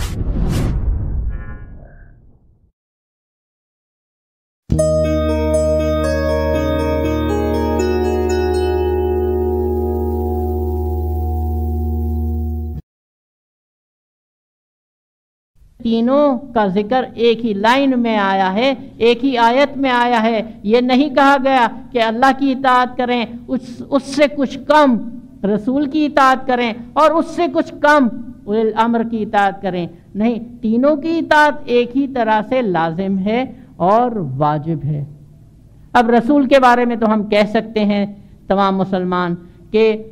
تینوں کا ذکر ایک ہی لائن میں آیا ہے، ایک ہی آیت میں آیا ہے۔ یہ نہیں کہا گیا کہ اللہ کی اطاعت کریں، اس سے کچھ کم رسول کی اطاعت کریں، اور اس سے کچھ کم اولی الامر کی اطاعت کریں۔ نہیں، تینوں کی اطاعت ایک ہی طرح سے لازم ہے اور واجب ہے۔ اب رسول کے بارے میں تو ہم کہہ سکتے ہیں تمام مسلمان کہ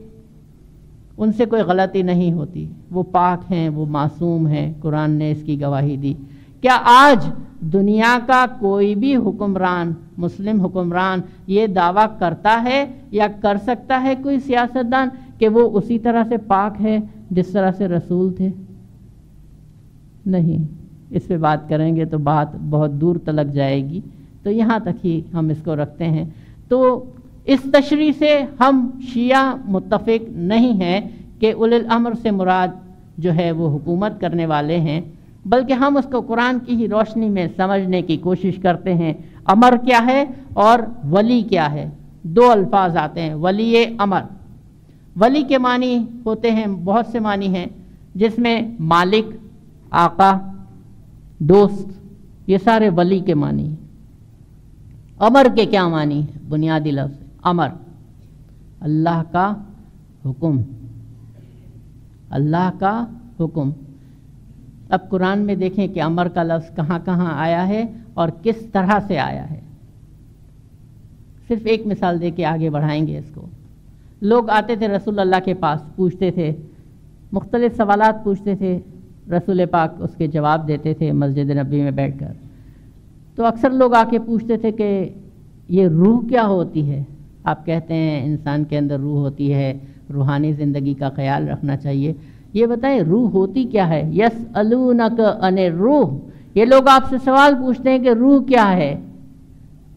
ان سے کوئی غلطی نہیں ہوتی، وہ پاک ہیں، وہ معصوم ہیں، قرآن نے اس کی گواہی دی۔ کیا آج دنیا کا کوئی بھی حکمران، مسلم حکمران، یہ دعویٰ کرتا ہے یا کر سکتا ہے کوئی سیاستدان کہ وہ اسی طرح سے پاک ہے جس طرح سے رسول تھے؟ نہیں، اس پہ بات کریں گے تو بات بہت دور تلک جائے گی، تو یہاں تک ہی ہم اس کو رکھتے ہیں۔ تو اس تشریح سے ہم شیعہ متفق نہیں ہیں کہ اولی الامر سے مراد جو ہے وہ حکومت کرنے والے ہیں، بلکہ ہم اس کو قرآن کی ہی روشنی میں سمجھنے کی کوشش کرتے ہیں۔ امر کیا ہے اور ولی کیا ہے؟ دو الفاظ آتے ہیں، ولی امر۔ ولی کے معنی ہوتے ہیں، بہت سے معنی ہیں، جس میں مالک، آقا، دوست، یہ سارے ولی کے معنی ہیں۔ امر کے کیا معنی ہے؟ بنیادی لفظ امر، اللہ کا حکم، اللہ کا حکم۔ اب قرآن میں دیکھیں کہ امر کا لفظ کہاں کہاں آیا ہے اور کس طرح سے آیا ہے۔ صرف ایک مثال دے کے آگے بڑھائیں گے اس کو۔ لوگ آتے تھے رسول اللہ کے پاس، پوچھتے تھے، مختلف سوالات پوچھتے تھے، رسول پاک اس کے جواب دیتے تھے مسجد نبی میں بیٹھ کر۔ تو اکثر لوگ آ کے پوچھتے تھے کہ یہ روح کیا ہوتی ہے؟ آپ کہتے ہیں انسان کے اندر روح ہوتی ہے، روحانی زندگی کا خیال رکھنا چاہیے، یہ بتائیں روح ہوتی کیا ہے؟ یسألونک عن الروح، یہ لوگ آپ سے سوال پوچھتے ہیں کہ روح کیا ہے؟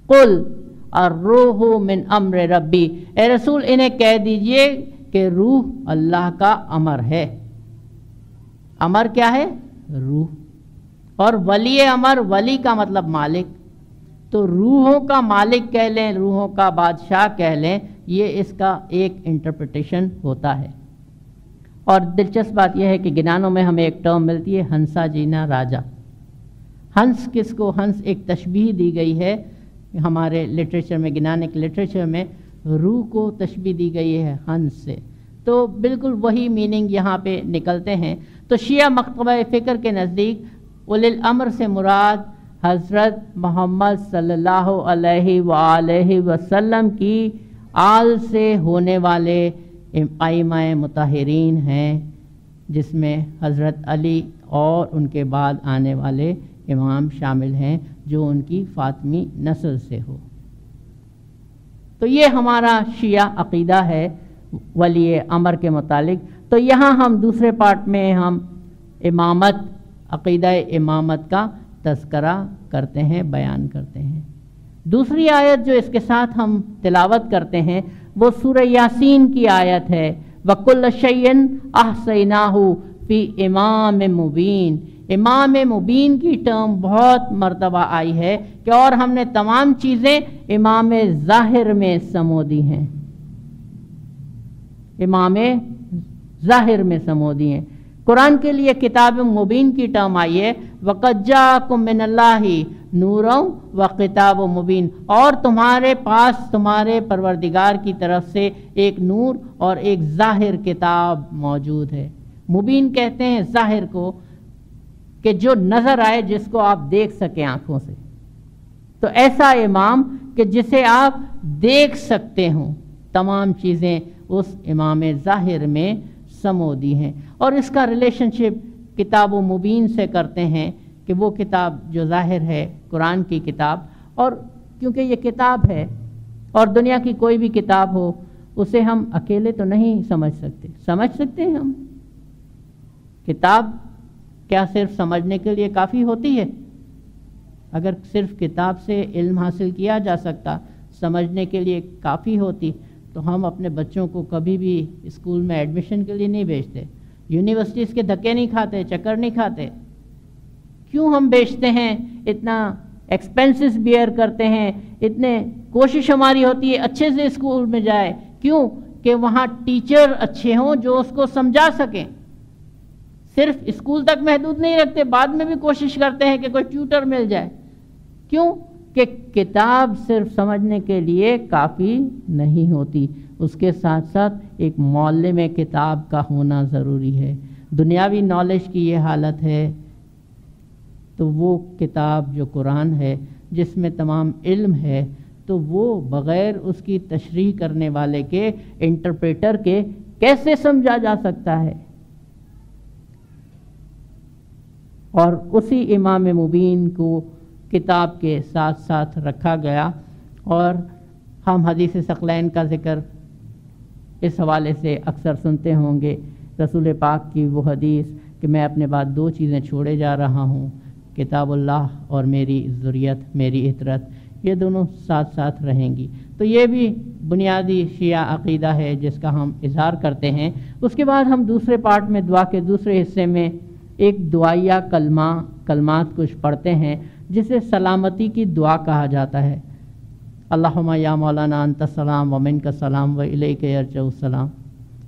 قل الروح من امر ربی، اے رسول انہیں کہہ دیجئے کہ روح اللہ کا امر ہے۔ امر کیا ہے؟ روح۔ اور ولی امر، ولی کا مطلب مالک، تو روحوں کا مالک کہہ لیں، روحوں کا بادشاہ کہہ لیں، یہ اس کا ایک انٹرپریٹیشن ہوتا ہے۔ اور دلچسپ بات یہ ہے کہ گنانوں میں ہمیں ایک ٹرم ملتی ہے، ہنسا جینا راجا۔ ہنس کس کو؟ ہنس ایک تشبیہ دی گئی ہے ہمارے لٹریچر میں، گنانے کے لٹریچر میں روح کو تشبیہ دی گئی ہے ہنس سے، تو بالکل وہی میننگ یہاں پہ نکلتے ہیں۔ تو شیعہ مکتبہ فکر کے نزدیک اولی الامر سے مراد حضرت محمد صلی اللہ علیہ وآلہ وسلم کی آل سے ہونے والے ائمہ مطہرین ہیں، جس میں حضرت علی اور ان کے بعد آنے والے امام شامل ہیں جو ان کی فاطمی نسل سے ہو۔ تو یہ ہمارا شیعہ عقیدہ ہے ولی امر کے متعلق۔ تو یہاں ہم دوسرے پارٹ میں ہم امامت، عقیدہ امامت کا تذکرہ کرتے ہیں، بیان کرتے ہیں۔ دوسری آیت جو اس کے ساتھ ہم تلاوت کرتے ہیں وہ سورہ یاسین کی آیت ہے، وَكُلَّ شَيْءٍ أَحْصَيْنَاهُ فِي إِمَامٍ مُبِينٍ۔ امام مبین کی ٹرم بہت مرتبہ آئی ہے کہ اور ہم نے تمام چیزیں امام ظاہر میں سمو دی ہیں، امام ظاہر میں سمو دی ہیں۔ قرآن کے لیے کتاب مبین کی ٹرم آئی ہے، وَقَدْ جَاءَكُم مِّنَ اللَّهِ نُورٌ وَكِتَابٌ مُبِينٌ، اور تمہارے پاس تمہارے پروردگار کی طرف سے ایک نور اور ایک ظاہر کتاب موجود ہے۔ مبین کہتے ہیں ظاہر کو کہ جو نظر آئے، جس کو آپ دیکھ سکیں آنکھوں سے۔ تو ایسا امام کہ جسے آپ دیکھ سکتے ہوں، تمام چیزیں اس امام ظاہر میں سمو دی ہیں۔ اور اس کا ریلیشن شپ کتاب و مبین سے کرتے ہیں کہ وہ کتاب جو ظاہر ہے قرآن کی کتاب، اور کیونکہ یہ کتاب ہے اور دنیا کی کوئی بھی کتاب ہو اسے ہم اکیلے تو نہیں سمجھ سکتے ہیں ہم۔ کتاب کیا صرف سمجھنے کے لیے کافی ہوتی ہے؟ اگر صرف کتاب سے علم حاصل کیا جا سکتا، سمجھنے کے لیے کافی ہوتی، تو ہم اپنے بچوں کو کبھی بھی اسکول میں ایڈمیشن کے لیے نہیں بھیجتے، یونیورسٹیز کے دھکے نہیں کھاتے، چکر نہیں کھاتے۔ کیوں ہم بیچتے ہیں، اتنا ایکسپینسز بیئر کرتے ہیں، اتنے کوشش ہماری ہوتی ہے اچھے سے اسکول میں جائے، کیوں کہ وہاں ٹیچر اچھے ہوں جو اس کو سمجھا سکیں. صرف اسکول تک محدود نہیں رکھتے، بعد میں بھی کوشش کرتے ہیں کہ کوئی ٹیوٹر مل جائے. کیوں کہ کتاب صرف سمجھنے کے لیے کافی نہیں ہوتی، اس کے ساتھ ساتھ ایک معلم کتاب کا ہونا ضروری ہے. دنیاوی نالج کی یہ حالت ہے تو وہ کتاب جو قرآن ہے جس میں تمام علم ہے، تو وہ بغیر اس کی تشریح کرنے والے کے، انٹرپریٹر کے کیسے سمجھا جا سکتا ہے؟ اور اسی امام مبین کو کتاب کے ساتھ ساتھ رکھا گیا. اور ہم حدیث ثقلین کا ذکر اس حوالے سے اکثر سنتے ہوں گے، رسول پاک کی وہ حدیث کہ میں اپنے بعد 2 چیزیں چھوڑے جا رہا ہوں، کتاب اللہ اور میری ذریت، میری عطرت، یہ دونوں ساتھ ساتھ رہیں گی. تو یہ بھی بنیادی شیعہ عقیدہ ہے جس کا ہم اظہار کرتے ہیں. اس کے بعد ہم دوسرے پارٹ میں، دعا کے دوسرے حصے میں، ایک دعائیہ کلمات کچھ پڑھتے ہیں جسے سلامتی کی دعا کہا جاتا ہے. اللہم یا مولانا انت السلام ومنک السلام والیک یرجع السلام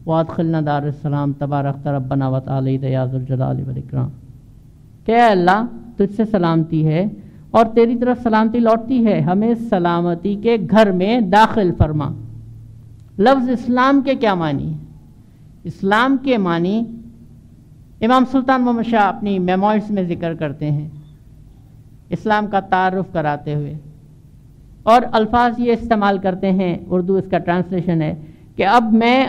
وادخلنا دار السلام تبارکت ربنا وتعالیت یا ذو الجلال والاکرام. کہ اے اللہ، تجھ سے سلامتی ہے اور تیری طرف سلامتی لوٹتی ہے، ہمیں سلامتی کے گھر میں داخل فرما. لفظ اسلام کے کیا معنی ہے؟ اسلام کے معنی امام سلطان محمد شاہ اپنی میموائرز میں ذکر کرتے ہیں، اسلام کا تعارف کراتے ہوئے، اور الفاظ یہ استعمال کرتے ہیں، اردو اس کا ٹرانسلیشن ہے کہ اب میں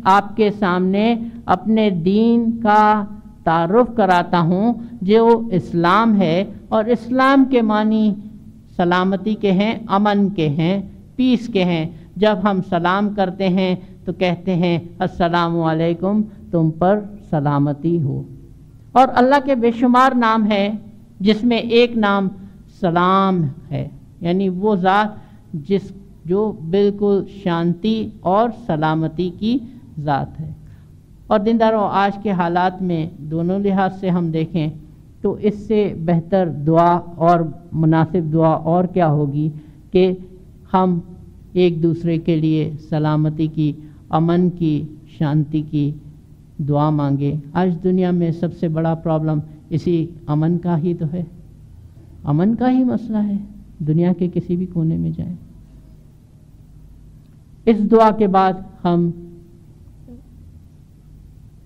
آپ کے سامنے اپنے دین کا تعارف کراتا ہوں جو اسلام ہے. اور اسلام کے معنی سلامتی کے ہیں، امن کے ہیں، پیس کے ہیں. جب ہم سلام کرتے ہیں تو کہتے ہیں السلام علیکم، تم پر سلامتی ہو. اور اللہ کے بے شمار نام ہیں جس میں ایک نام سلام ہے، یعنی وہ ذات جو بالکل شانتی اور سلامتی کی ذات ہے. اور دینداروں، آج کے حالات میں دونوں لحاظ سے ہم دیکھیں تو اس سے بہتر دعا اور مناسب دعا اور کیا ہوگی کہ ہم ایک دوسرے کے لیے سلامتی کی، امن کی، شانتی کی دعا مانگے. آج دنیا میں سب سے بڑا پرابلم اسی امن کا ہی تو ہے، امن کا ہی مسئلہ ہے. دنیا کے کسی بھی کونے میں جائیں. اس دعا کے بعد ہم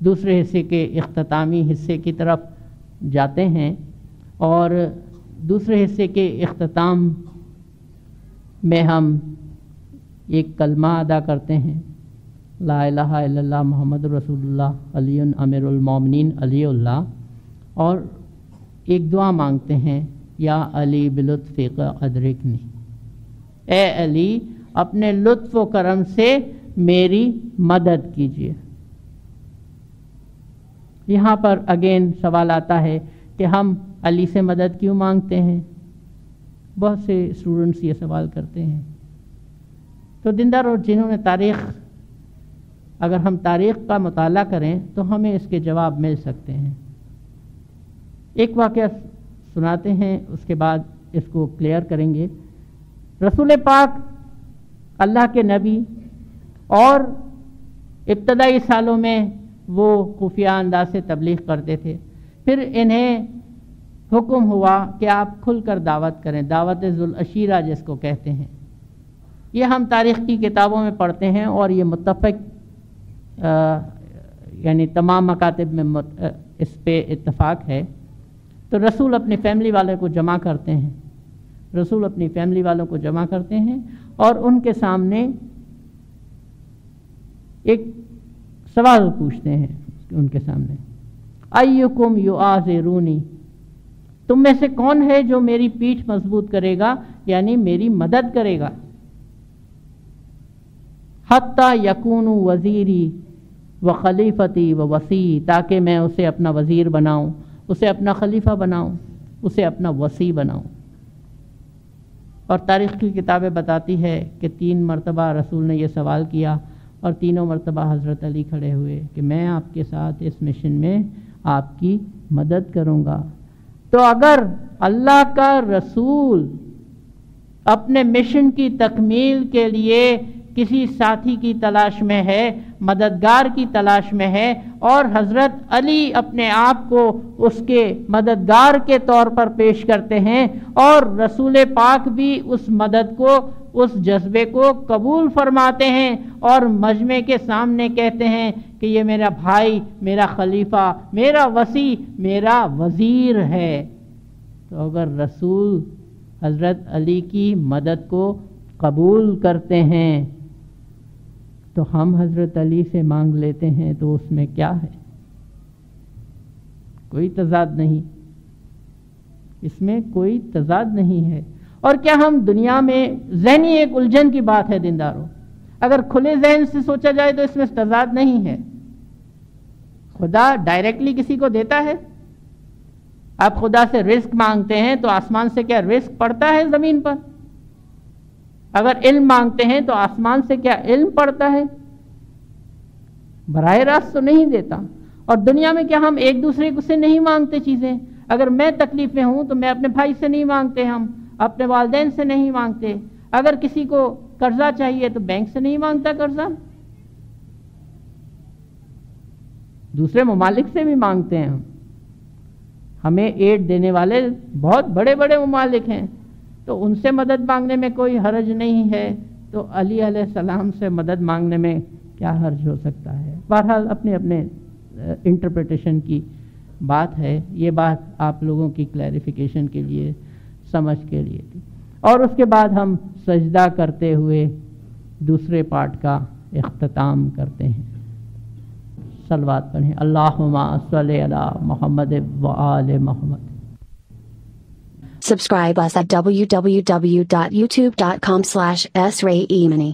دوسرے حصے کے اختتامی حصے کی طرف جاتے ہیں، اور دوسرے حصے کے اختتام میں ہم ایک کلمہ ادا کرتے ہیں، لا الہ الا اللہ محمد رسول اللہ علی امیر المومنین علی اللہ، اور ایک دعا مانگتے ہیں، یا علی بلطفک ادرکنی، اے علی اپنے لطف و کرم سے میری مدد کیجیے. یہاں پر اگین سوال آتا ہے کہ ہم علی سے مدد کیوں مانگتے ہیں؟ بہت سے اسٹوڈنٹس یہ سوال کرتے ہیں. تو دیندار اور جنہوں نے اگر ہم تاریخ کا مطالعہ کریں تو ہمیں اس کے جواب مل سکتے ہیں. ایک واقعہ سناتے ہیں، اس کے بعد اس کو کلیئر کریں گے. رسول پاک اللہ کے نبی، اور ابتدائی سالوں میں وہ خفیہ انداز سے تبلیغ کرتے تھے. پھر انہیں حکم ہوا کہ آپ کھل کر دعوت کریں، دعوت ذوالعشیرہ جس کو کہتے ہیں. یہ ہم تاریخ کی کتابوں میں پڑھتے ہیں، اور یہ متفق یعنی تمام مکاتب میں اس پہ اتفاق ہے. تو رسول اپنی فیملی والوں کو جمع کرتے ہیں، رسول اپنی فیملی والوں کو جمع کرتے ہیں اور ان کے سامنے ایک سوال پوچھتے ہیں. ان کے سامنے ایکم یعاذرونی، تم میں سے کون ہے جو میری پیٹھ مضبوط کرے گا، یعنی میری مدد کرے گا، حتی یکون وزیری و خلیفتی و وصی، تاکہ میں اسے اپنا وزیر بناؤں، اسے اپنا خلیفہ بناؤں، اسے اپنا وصی بناؤں. اور تاریخ کی کتابیں بتاتی ہے کہ 3 مرتبہ رسول نے یہ سوال کیا، اور تینوں مرتبہ حضرت علی کھڑے ہوئے کہ میں آپ کے ساتھ اس مشن میں آپ کی مدد کروں گا. تو اگر اللہ کا رسول اپنے مشن کی تکمیل کے لیے کسی ساتھی کی تلاش میں ہے، مددگار کی تلاش میں ہے، اور حضرت علی اپنے آپ کو اس کے مددگار کے طور پر پیش کرتے ہیں، اور رسول پاک بھی اس مدد کو، اس جذبے کو قبول فرماتے ہیں اور مجمع کے سامنے کہتے ہیں کہ یہ میرا بھائی، میرا خلیفہ، میرا وصی، میرا وزیر ہے، تو اگر رسول حضرت علی کی مدد کو قبول کرتے ہیں تو ہم حضرت علی سے مانگ لیتے ہیں، تو اس میں کیا ہے؟ کوئی تضاد نہیں، اس میں کوئی تضاد نہیں ہے۔ اور کیا ہم دنیا میں، ذہنی ایک الجھن کی بات ہے دینداروں، اگر کھلے ذہن سے سوچا جائے تو اس میں تضاد نہیں ہے۔ خدا ڈائریکٹلی کسی کو دیتا ہے؟ آپ خدا سے رزق مانگتے ہیں تو آسمان سے کیا رزق پڑتا ہے زمین پر؟ اگر علم مانگتے ہیں تو آسمان سے کیا علم پڑتا ہے؟ براہ راست تو نہیں دیتا۔ اور دنیا میں کیا ہم ایک دوسرے سے نہیں مانگتے چیزیں؟ اگر میں تکلیف میں ہوں تو میں اپنے بھائی سے نہیں مانگتے، ہم اپنے والدین سے نہیں مانگتے۔ اگر کسی کو قرضہ چاہیے تو بینک سے نہیں مانگتا قرضہ، دوسرے ممالک سے بھی مانگتے ہیں۔ ہمیں ایڈ دینے والے بہت بڑے بڑے ممالک ہیں، تو ان سے مدد مانگنے میں کوئی حرج نہیں ہے، تو علی علیہ السلام سے مدد مانگنے میں کیا حرج ہو سکتا ہے؟ بہرحال اپنے اپنے انٹرپریٹیشن کی بات ہے، یہ بات آپ لوگوں کی کلیریفیکیشن کے لیے، سمجھ کے لیے تھی۔ اور اس کے بعد ہم سجدہ کرتے ہوئے دوسرے پارٹ کا اختتام کرتے ہیں۔ صلوات پڑھیں، اللہم صلی علی محمد و آل محمد۔ Subscribe us at www.youtube.com/srayemani.